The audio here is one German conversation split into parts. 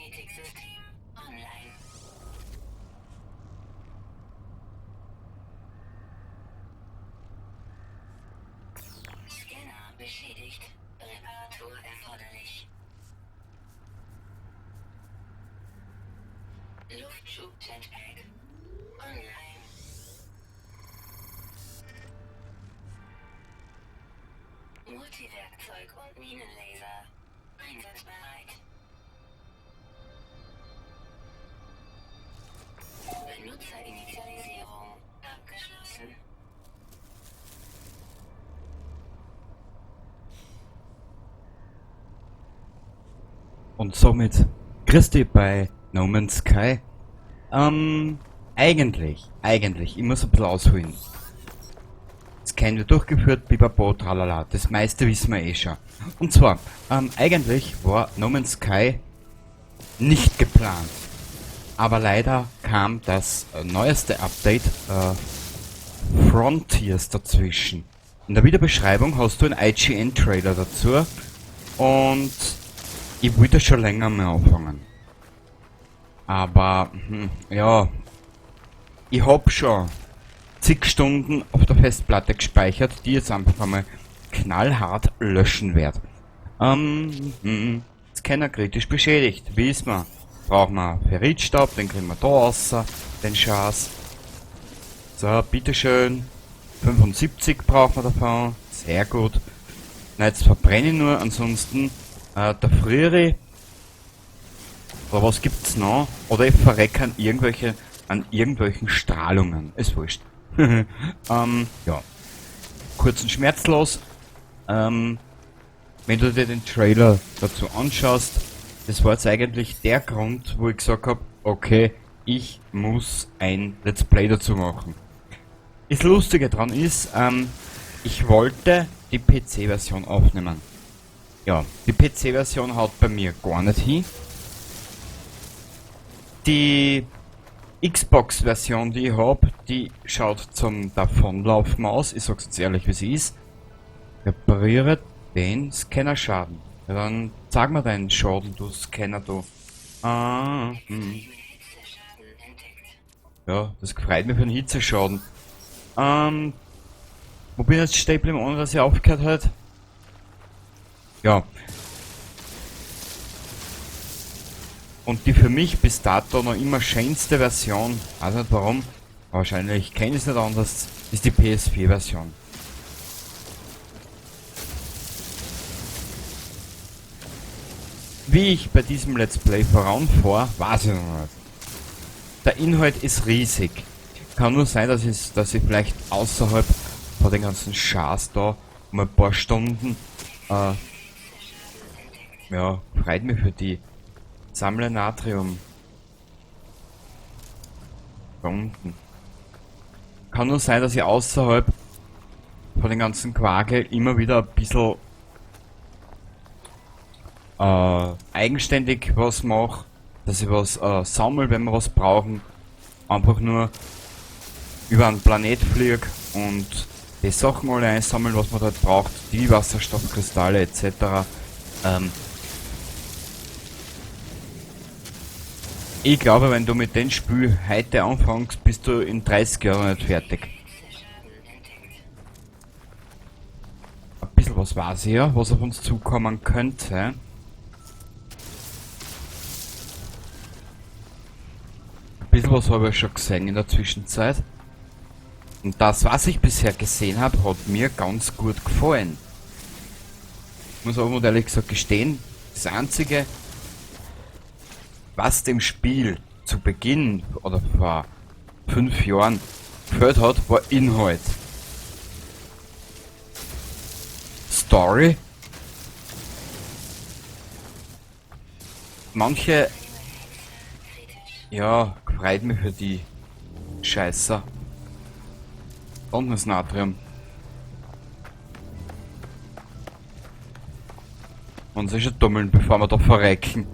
Kybernetiksystem online. Scanner beschädigt. Reparatur erforderlich. Luftschub-Jetpack online. Multiwerkzeug und Minenlaser einsatzbereit. Benutzerinitialisierung abgeschlossen. Und somit grüß dich bei No Man's Sky. Eigentlich, ich muss ein bisschen ausholen. Scan wird durchgeführt, bipapo, tralala, das meiste wissen wir eh schon. Und zwar, eigentlich war No Man's Sky nicht geplant. Aber leider kam das neueste Update, Frontiers, dazwischen. In der Videobeschreibung hast du einen IGN-Trailer dazu. Und ich wollte schon länger mal anfangen. Aber, ja, ich hab schon zig Stunden auf der Festplatte gespeichert, die jetzt einfach einmal knallhart löschen werde. Scanner kritisch beschädigt, wie ist man? Brauchen wir Ferritstaub, den kriegen wir da raus, den Schatz. So, bitteschön. 75 brauchen wir davon, sehr gut. Na, jetzt verbrenne ich nur, ansonsten der Friere. Oder was gibt's noch? Oder ich verrecke an irgendwelchen Strahlungen. Ist wurscht. Ja. Kurz und schmerzlos. Wenn du dir den Trailer dazu anschaust, das war jetzt eigentlich der Grund, wo ich gesagt habe, okay, ich muss ein Let's Play dazu machen. Das Lustige dran ist, ich wollte die PC-Version aufnehmen. Ja, die PC-Version haut bei mir gar nicht hin. Die Xbox-Version, die ich habe, die schaut zum Davonlaufen aus. Ich sag's jetzt ehrlich, wie sie ist. Repariere den Scannerschaden. Ja, dann sag mir deinen Schaden, du Scanner, du. Ja, das freut mich für einen Hitzeschaden. Wo bin ich jetzt stehen geblieben, ohne dass ich aufgehört hat? Ja. Und die für mich bis dato noch immer schönste Version, weiß nicht warum, wahrscheinlich kenne ich es nicht anders, ist die PS4-Version. Wie ich bei diesem Let's Play voranfahre, weiß ich noch nicht. Der Inhalt ist riesig. Kann nur sein, dass ich vielleicht außerhalb von den ganzen Schars da um ein paar Stunden, ja, freut mich für die. Sammle Natrium. Da unten. Kann nur sein, dass ich außerhalb von den ganzen Quakel immer wieder ein bisschen eigenständig was mache, dass ich was sammle, wenn wir was brauchen. Einfach nur über einen Planet fliege und die Sachen alle einsammeln, was man dort braucht, die Wasserstoffkristalle etc. Ich glaube, wenn du mit dem Spiel heute anfängst, bist du in 30 Jahren nicht fertig. Ein bisschen was weiß ich ja, was auf uns zukommen könnte. Ein bisschen was habe ich schon gesehen in der Zwischenzeit. Und das, was ich bisher gesehen habe, hat mir ganz gut gefallen. Ich muss aber ehrlich gesagt gestehen, das einzige, was dem Spiel zu Beginn oder vor 5 Jahren gefällt hat, war Inhalt. Story. Manche, ja, freut mich für die Scheiße. Und das Natrium. Und sich schon dummeln, bevor wir da verrecken.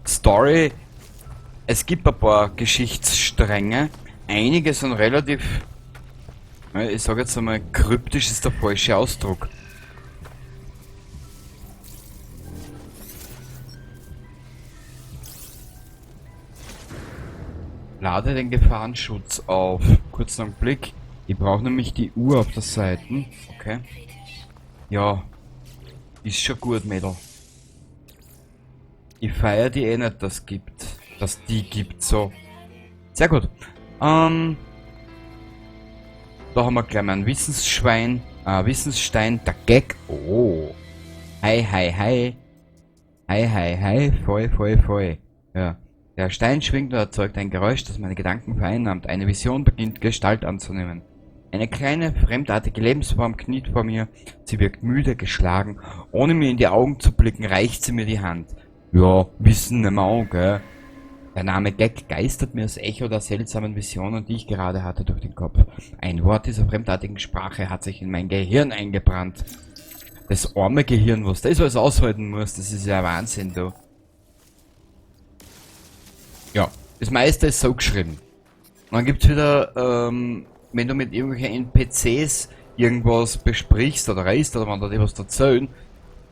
Story. Es gibt ein paar Geschichtsstränge. Einige sind relativ, ich sage jetzt einmal, kryptisch ist der falsche Ausdruck. lade den Gefahrenschutz auf. Kurzen Augenblick. Ich brauche nämlich die Uhr auf der Seite. Okay. Ja. Ist schon gut, Mädel. Ich feiere die eh nicht, dass die gibt, so. Sehr gut. Da haben wir gleich mal einen Wissensstein, der Gag. Oh. Hi, hi, hi. Hi, hi, hi. Voll. Ja. Der Stein schwingt und erzeugt ein Geräusch, das meine Gedanken vereinnahmt. Eine Vision beginnt Gestalt anzunehmen. Eine kleine, fremdartige Lebensform kniet vor mir. Sie wirkt müde, geschlagen. Ohne mir in die Augen zu blicken, reicht sie mir die Hand. Ja, wissen nicht mehr auch, gell? Der Name Gag geistert mir als Echo der seltsamen Visionen, die ich gerade hatte, durch den Kopf. Ein Wort dieser fremdartigen Sprache hat sich in mein Gehirn eingebrannt. Das arme Gehirn, was das alles aushalten muss, das ist ja Wahnsinn, du. Ja, das meiste ist so geschrieben. Und dann gibt's wieder, wenn du mit irgendwelchen NPCs irgendwas besprichst oder reist oder wenn da die was erzählen,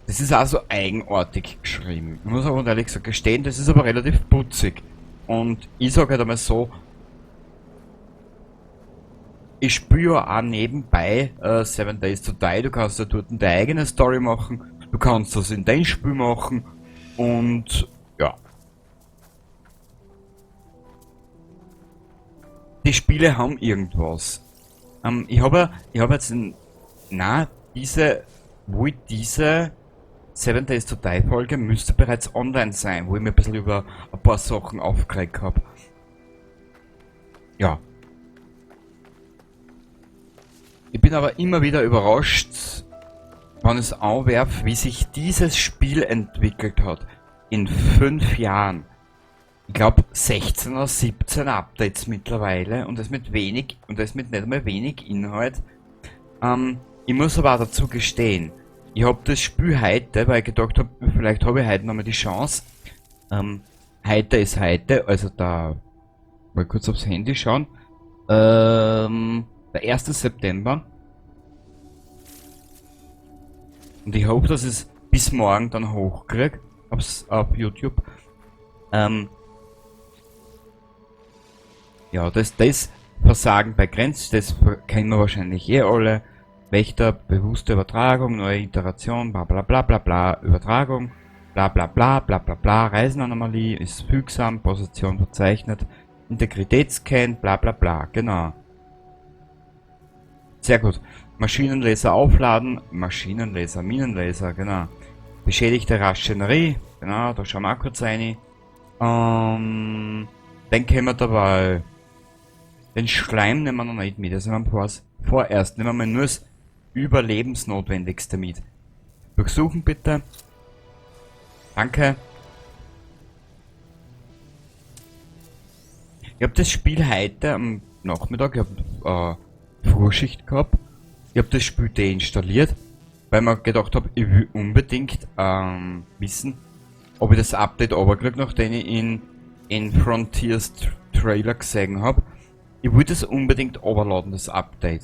das ist auch so eigenartig geschrieben. Ich muss aber ehrlich gesagt gestehen, das ist aber relativ putzig. Und ich sage halt einmal so, ich spiele ja auch nebenbei 7 Days to Die. Du kannst ja dort deine eigene Story machen, du kannst das in dein Spiel machen und ja. Die Spiele haben irgendwas. Ich habe jetzt diese 7 Days to Die Folge müsste bereits online sein, wo ich mir ein bisschen über ein paar Sachen aufgeregt habe. Ja. Ich bin aber immer wieder überrascht, wenn ich es anwerfe, wie sich dieses Spiel entwickelt hat. In 5 Jahren. Ich glaube 16 oder 17 Updates mittlerweile und das mit nicht einmal wenig Inhalt. Ich muss aber auch dazu gestehen, ich habe das Spiel heute, weil ich gedacht habe, vielleicht habe ich heute nochmal die Chance. Heute ist heute, also da mal kurz aufs Handy schauen. Der 1. September. Und ich hoffe, dass ich es bis morgen dann hochkriege auf YouTube. Ja, das Versagen bei Grenzen, das kennen wir wahrscheinlich eh alle. Wächter, bewusste Übertragung, neue Iteration, bla bla bla bla bla, Übertragung, bla bla bla bla bla bla, Reisenanomalie, ist fügsam, Position verzeichnet, Integritätsscan, bla bla bla, genau. Sehr gut. Maschinenlaser aufladen, Maschinenlaser, Minenlaser, genau. Beschädigte Raschenerie, genau, da schauen wir auch kurz rein. Dann können wir dabei den Schleim nehmen wir noch nicht mit, also vorerst nehmen wir nur das Überlebensnotwendigste mit. Durchsuchen bitte. Danke. Ich habe das Spiel heute am Nachmittag, ich habe Vorschicht gehabt. Ich habe das Spiel deinstalliert, weil mir gedacht habe, ich will unbedingt wissen, ob ich das Update runterkriege, nachdem ich in Frontiers Trailer gesehen habe. Ich wollte es unbedingt runterladen, das Update.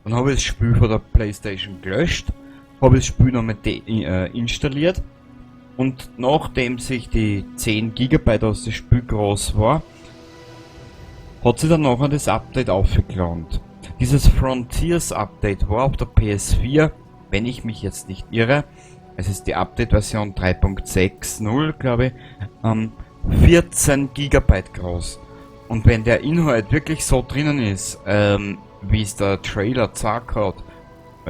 Dann habe ich das Spiel von der Playstation gelöscht, habe das Spiel nochmal installiert und nachdem sich die 10 GB aus dem Spiel groß war, hat sich dann nachher das Update aufgeladen. Dieses Frontiers Update war auf der PS4, wenn ich mich jetzt nicht irre, es ist die Update-Version 3.60, glaube ich, 14 GB groß. Und wenn der Inhalt wirklich so drinnen ist, wie es der Trailer gesagt hat,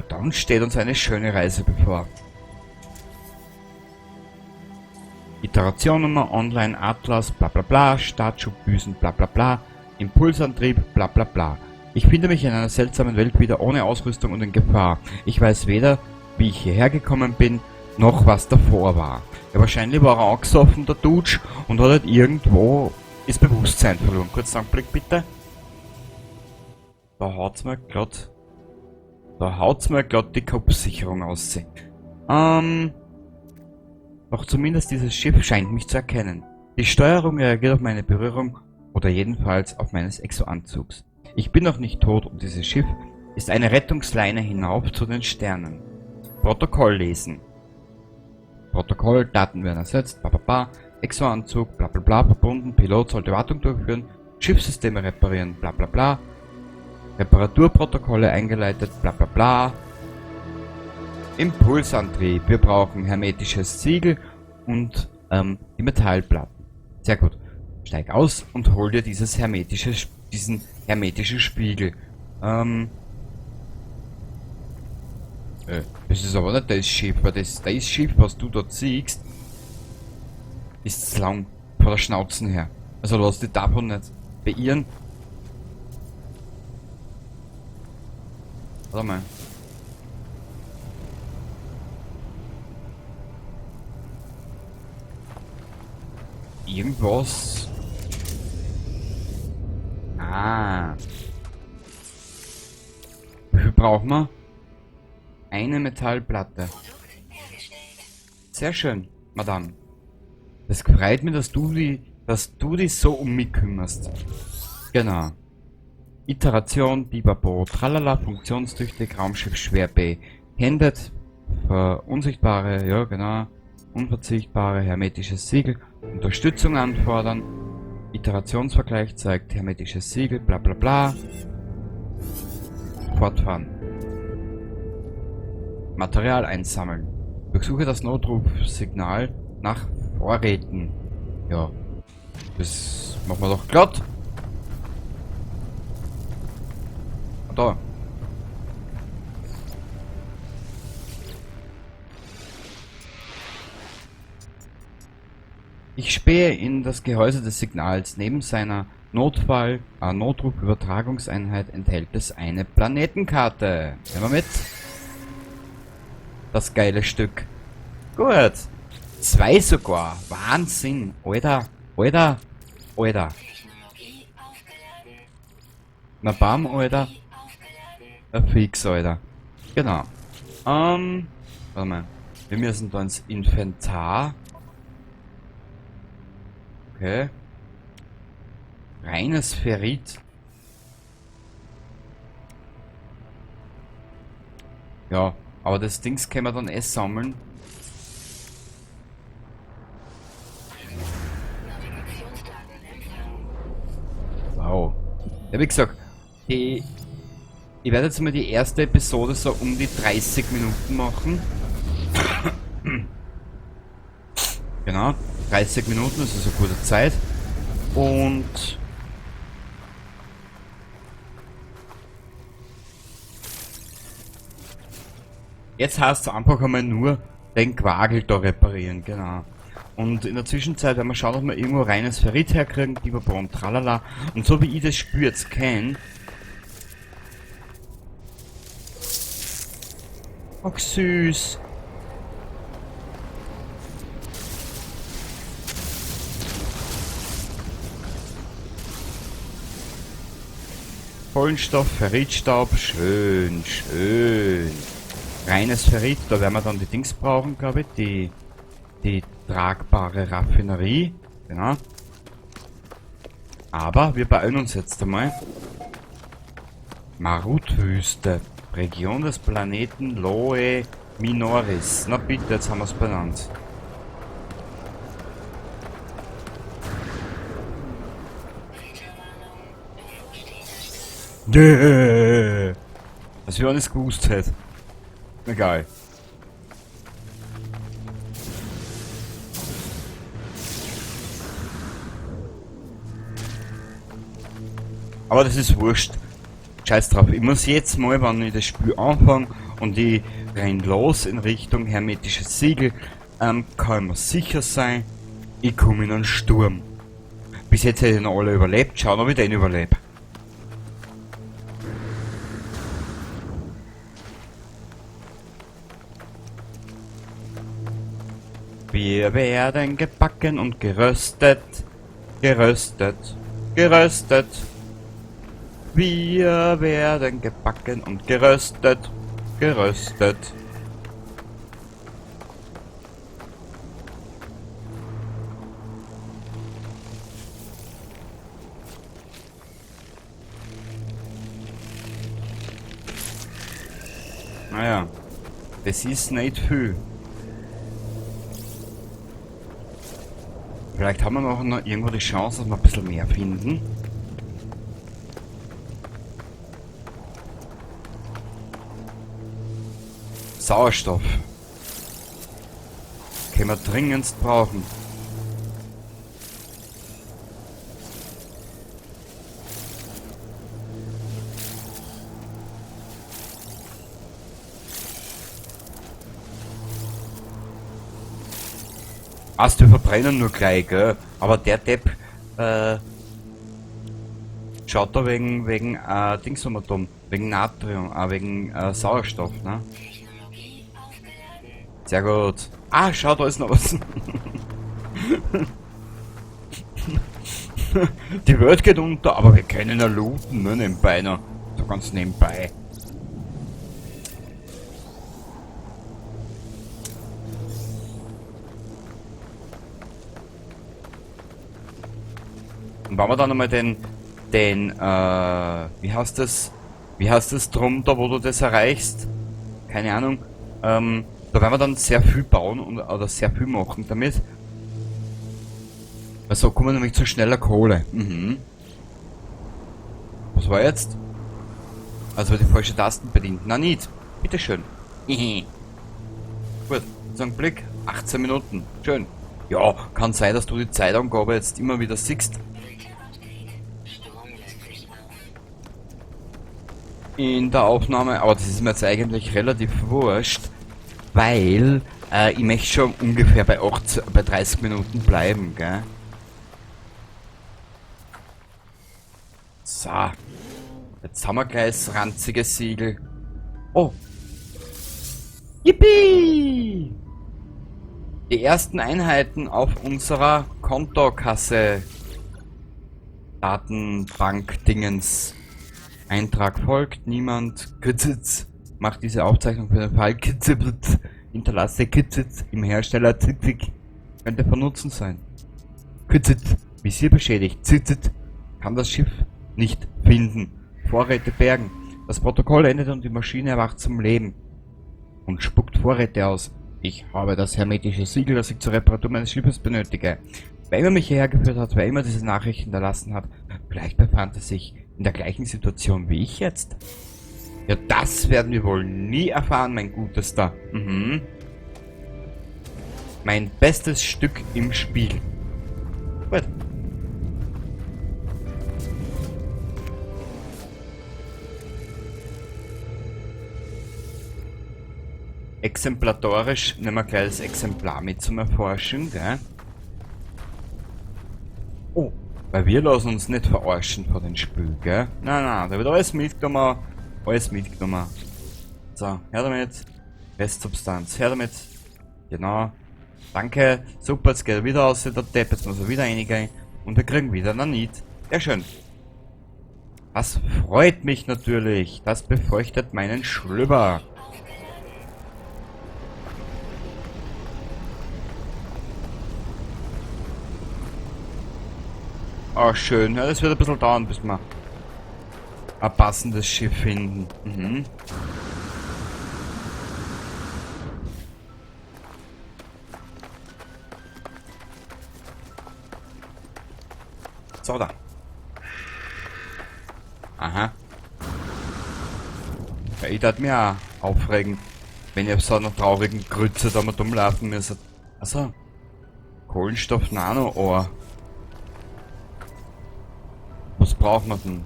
dann steht uns eine schöne Reise bevor. Iterationnummer, Online, Atlas, bla bla bla, Startschubdüsen, bla bla bla, Impulsantrieb, bla bla bla. Ich finde mich in einer seltsamen Welt wieder ohne Ausrüstung und in Gefahr. Ich weiß weder, wie ich hierher gekommen bin, noch was davor war. Ja, wahrscheinlich war er angesoffen, der Dutsch, und hat halt irgendwo das Bewusstsein verloren. Kurz Blick bitte. Da haut's mir grad die Kopfsicherung aus. Doch zumindest dieses Schiff scheint mich zu erkennen. Die Steuerung reagiert auf meine Berührung oder jedenfalls auf meines Exoanzugs. Ich bin noch nicht tot und dieses Schiff ist eine Rettungsleine hinauf zu den Sternen. Protokoll lesen. Protokoll, Daten werden ersetzt, Exoanzug, bla bla bla, verbunden, Pilot sollte Wartung durchführen, Schiffssysteme reparieren, bla bla bla. Reparaturprotokolle eingeleitet, bla bla bla. Impulsantrieb. Wir brauchen hermetisches Siegel und die Metallplatten. Sehr gut. Steig aus und hol dir diesen hermetischen Spiegel. Das ist aber nicht das Schiff, weil das Schiff, was du dort siehst, ist zu lang von der Schnauzen her. Also lass dich davon nicht beirren. Warte mal. Irgendwas. Ah. Wie viel brauchen wir? Eine Metallplatte. Produkt hergestellt. Sehr schön, Madame. Das freut mich, dass du dich so um mich kümmerst. Genau. Iteration, Bibabo, tralala, funktionstüchtig, Raumschiff schwer behendet, unsichtbare, ja genau, unverzichtbare, hermetisches Siegel, Unterstützung anfordern, Iterationsvergleich zeigt hermetisches Siegel, bla bla bla. Fortfahren. Material einsammeln. Durchsuche das Notrufsignal nach Vorräten. Ja, das machen wir doch glatt. Da. Ich spähe in das Gehäuse des Signals. Neben seiner Notruf-Übertragungseinheit enthält es eine Planetenkarte. Nehmen wir mit. Das geile Stück. Gut. 2 sogar. Wahnsinn. Alter. Alter. Technologie aufgeladen. Na bam, Alter. Aufgeladen. Fix, Alter. Genau. Warte mal. Wir müssen da ins Inventar. Okay. Reines Ferrit. Ja, aber das Dings können wir dann sammeln. Navigationsdaten empfangen. Wow. Ja, wie gesagt, ich werde jetzt mal die erste Episode so um die 30 Minuten machen. Genau, 30 Minuten, das ist eine gute Zeit. Und jetzt heißt es einfach einmal nur den Quagel da reparieren, genau. Und in der Zwischenzeit werden wir schauen, ob wir irgendwo reines Ferrit herkriegen, Bibabo und tralala. Und so wie ich das Spiel jetzt kenne. Ach süß. Kohlenstoff, Ferritstaub, schön, schön. Reines Ferrit, da werden wir dann die Dings brauchen, glaube ich, die tragbare Raffinerie, genau. Aber wir beeilen uns jetzt einmal. Marut-Wüste, Region des Planeten Loe Minoris. Na bitte, jetzt haben wir es benannt. Wetterwarnung. Bevorstehender Sturm. Dass wir alles gewusst hätten. Egal. Aber das ist wurscht. Scheiß drauf. Ich muss jetzt mal, wenn ich das Spiel anfange und ich renn los in Richtung hermetisches Siegel, kann mir sicher sein, ich komme in einen Sturm. Bis jetzt hätte ich noch alle überlebt. Schauen, ob ich den überlebe. Wir werden gebacken und geröstet. Geröstet. Geröstet. Wir werden gebacken und geröstet. Geröstet. Naja, das ist nicht viel. Vielleicht haben wir noch irgendwo die Chance, dass wir ein bisschen mehr finden. Sauerstoff. Können wir dringendst brauchen. Wir verbrennen nur gleich, gell? Aber der Depp, schaut da wegen Dings nochmal dumm. Wegen Natrium, wegen Sauerstoff, ne? Technologie aufgeladen. Sehr gut. Schau, da ist noch was. Die Welt geht unter, aber wir können ja looten, ne? Nebenbei noch. So ganz nebenbei. Und wenn wir dann einmal wie heißt das? Wie heißt das drum, da wo du das erreichst? Keine Ahnung. Da werden wir dann sehr viel bauen oder sehr viel machen damit. Also kommen wir nämlich zu schneller Kohle. Mhm. Was war jetzt? Also die falsche Tasten bedient. Na nicht. Bitteschön. Gut, so ein Blick. 18 Minuten. Schön. Ja, kann sein, dass du die Zeitangabe jetzt immer wieder siehst. Bitte Update. Strom lässt sich auf. In der Aufnahme, aber das ist mir jetzt eigentlich relativ wurscht, weil ich möchte schon ungefähr bei 30 Minuten bleiben, gell? So, jetzt haben wir gleich das ranzige Siegel. Oh! Yippie! Die ersten Einheiten auf unserer Kontokasse Datenbank-Dingens. Eintrag folgt, niemand Kitzitz macht diese Aufzeichnung für den Fall Kitzitz, hinterlasse Kitzitz im Hersteller Zitzig, könnte von Nutzen sein. Kitzitz, Visier beschädigt, Zitzitz, kann das Schiff nicht finden, Vorräte bergen, das Protokoll endet und die Maschine erwacht zum Leben und spuckt Vorräte aus. Ich habe das hermetische Siegel, das ich zur Reparatur meines Schiffes benötige. Wer immer mich hierher geführt hat, wer immer diese Nachricht hinterlassen hat, vielleicht befand er sich in der gleichen Situation wie ich jetzt. Ja, das werden wir wohl nie erfahren, mein Gutester. Mhm. Mein bestes Stück im Spiel. Gut. Exemplatorisch nehmen wir gleich das Exemplar mit zum Erforschen, gell? Oh, weil wir lassen uns nicht verarschen von den Spiel, gell? Nein, da wird alles mitgenommen. Alles mitgenommen. So, her damit. Restsubstanz, her damit. Genau. Danke. Super, jetzt geht er wieder aus, der Depp. Jetzt muss er wieder reingehen. Und wir kriegen wieder einen Need. Sehr schön. Das freut mich natürlich. Das befeuchtet meinen Schlüpper. Oh, schön. Ja, das wird ein bisschen dauern, bis wir ein passendes Schiff finden. Mhm. So, da. Aha. Ja, ich darf mich auch aufregen, wenn ich auf so einer traurigen Grütze da mal rumlaufen müsste. Also, Kohlenstoff-Nano-Ohr. Was braucht man denn?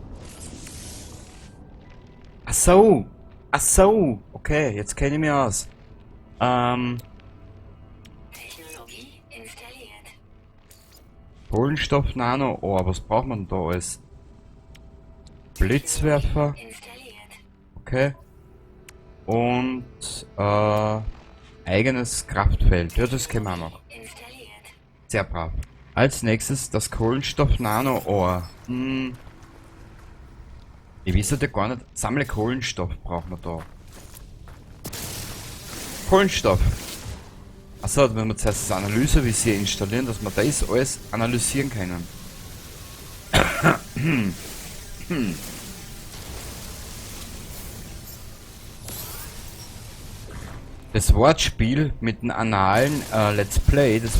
Ach so! Ach so! Okay, jetzt kenne ich mich aus. Technologie installiert. Kohlenstoff-Nano-Ohr, was braucht man da alles? Blitzwerfer, Installiert. okay. Und eigenes Kraftfeld. Ja, das kennen wir auch noch. Installiert. Sehr brav. Als nächstes das Kohlenstoff-Nano-Ohr. Ich weiß ja gar nicht. Sammle Kohlenstoff braucht man da. Kohlenstoff. Achso, wenn wir zuerst das Analysevisier installieren, dass wir das alles analysieren können. Das Wortspiel mit dem analen Let's Play, das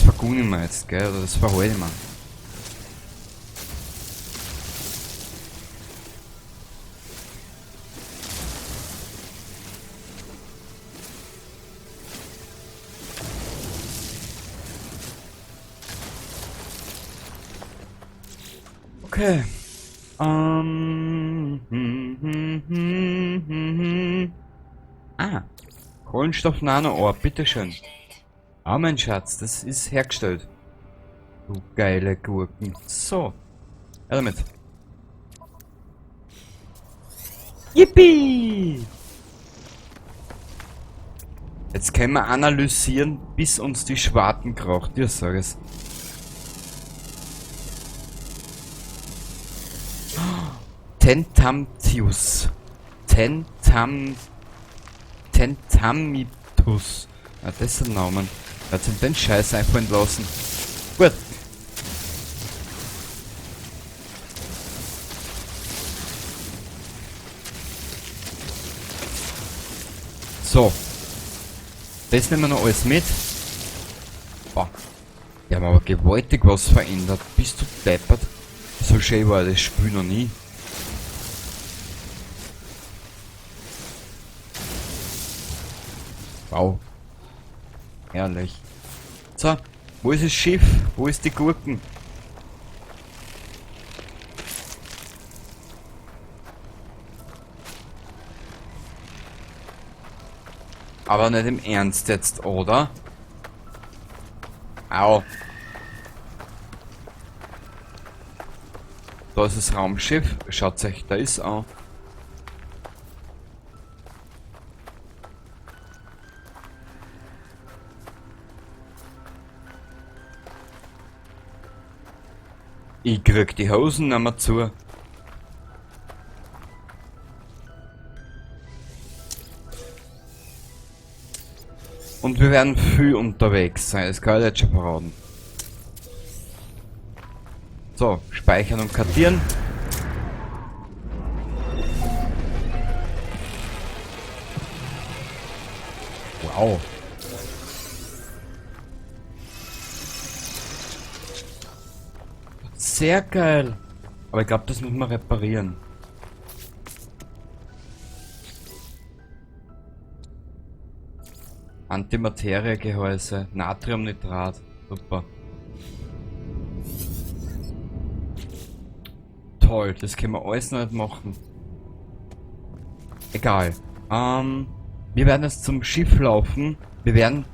vergun ich mir jetzt, gell? Oder das verhalte ich mir. Okay. Kohlenstoff Nano-Ohr, bitteschön. Ah, mein Schatz, das ist hergestellt. Du geile Gurken. So. Ja, damit. Yippie! Jetzt können wir analysieren, bis uns die Schwarten kracht. Ja, sag es. Tentamtius. Tentamitus. Ja, das sind Namen. Er hat den Scheiß einfallen lassen. Gut. So. Das nehmen wir noch alles mit. Boah. Die haben aber gewaltig was verändert. Bist du deppert? So schön war das Spiel noch nie. Wow. Herrlich. So, wo ist das Schiff? Wo ist die Gurken? Aber nicht im Ernst jetzt, oder? Au. Da ist das Raumschiff. Schaut euch das an. Ich krieg die Hosen nicht mehr zu. Und wir werden viel unterwegs sein, das kann ich jetzt schon verraten. So, speichern und kartieren. Wow. Sehr geil. Aber ich glaube, das müssen wir reparieren. Antimateriegehäuse, Natriumnitrat, super. Toll, das können wir alles noch nicht machen. Egal. Wir werden jetzt zum Schiff laufen. Wir werden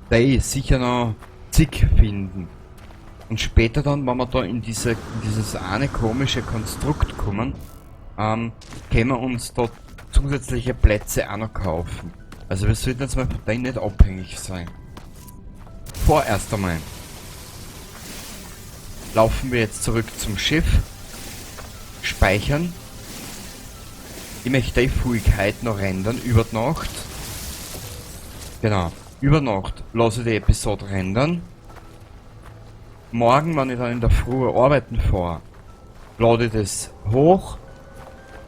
da sicher noch zig finden. Und später dann, wenn wir da in dieses eine komische Konstrukt kommen, können wir uns dort zusätzliche Plätze auch noch kaufen. Also wir sollten jetzt mal von denen nicht abhängig sein. Vorerst einmal laufen wir jetzt zurück zum Schiff, speichern. Ich möchte die Fähigkeit noch rendern über die Nacht. Genau, über Nacht lasse ich die Episode rendern. Morgen, wenn ich dann in der Früh arbeiten fahre, lade ich das hoch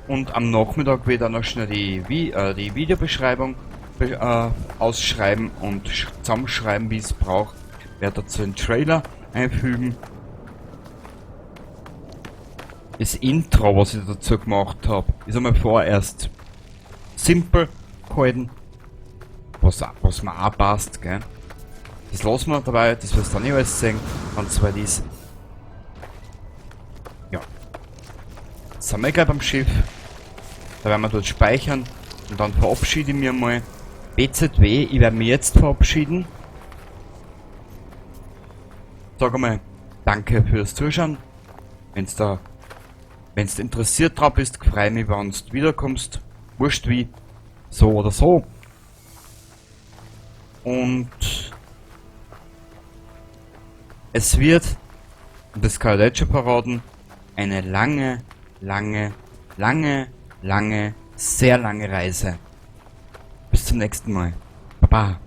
und am Nachmittag will ich dann noch schnell die Videobeschreibung ausschreiben und zusammenschreiben, wie es braucht. Ich werde dazu einen Trailer einfügen. Das Intro, was ich dazu gemacht habe, ist einmal vorerst simpel gehalten, was mir auch passt, gell. Das lassen wir dabei, das wirst du dann nicht alles sehen, und zwar dies. Ja. Jetzt sind wir gleich beim Schiff. Da werden wir dort speichern und dann verabschiede ich mich mal. BZW, ich werde mich jetzt verabschieden. Sag einmal, danke fürs Zuschauen. Wenn du interessiert drauf bist, freue mich, wenn du wiederkommst. Wurscht wie, so oder so. Und es wird, und das kann ich jetzt schon verraten, eine lange, sehr lange Reise. Bis zum nächsten Mal. Baba.